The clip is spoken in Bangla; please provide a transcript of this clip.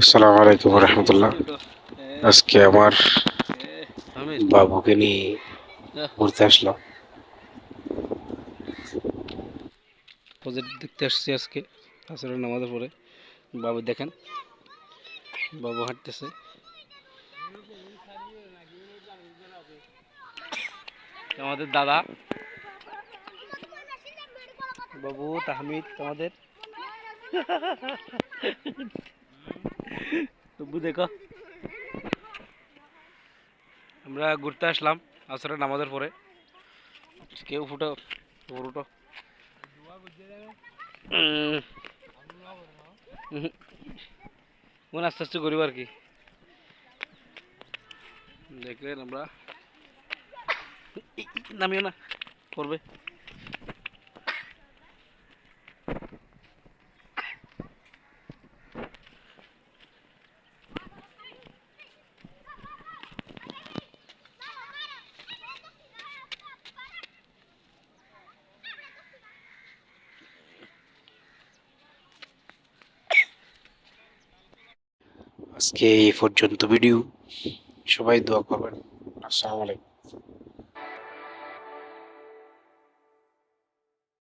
আসসালামু আলাইকুম রহমতুল্লাহ। আজকে আমার বাবুকে নিয়ে ঘুরতে আসলাম। প্রজেক্ট দেখতে আসছি আজকে আসরের নামাজের পরে। বাবু দেখেন, বাবু হাঁটতেছে। আমাদের দাদা বাবু তাহমিদ, আমাদের বাবু দেখো, আমরা ঘুরতে আসলাম আসরের নামাজের পরে। কেউ ফুটো ফুটো মনে আস্তে আস্তে করিব আর কি। দেখলেন আমরা নামিও না করবে। আজকে এই পর্যন্ত ভিডিও। সবাই দোয়া করবেন। আসসালামু আলাইকুম।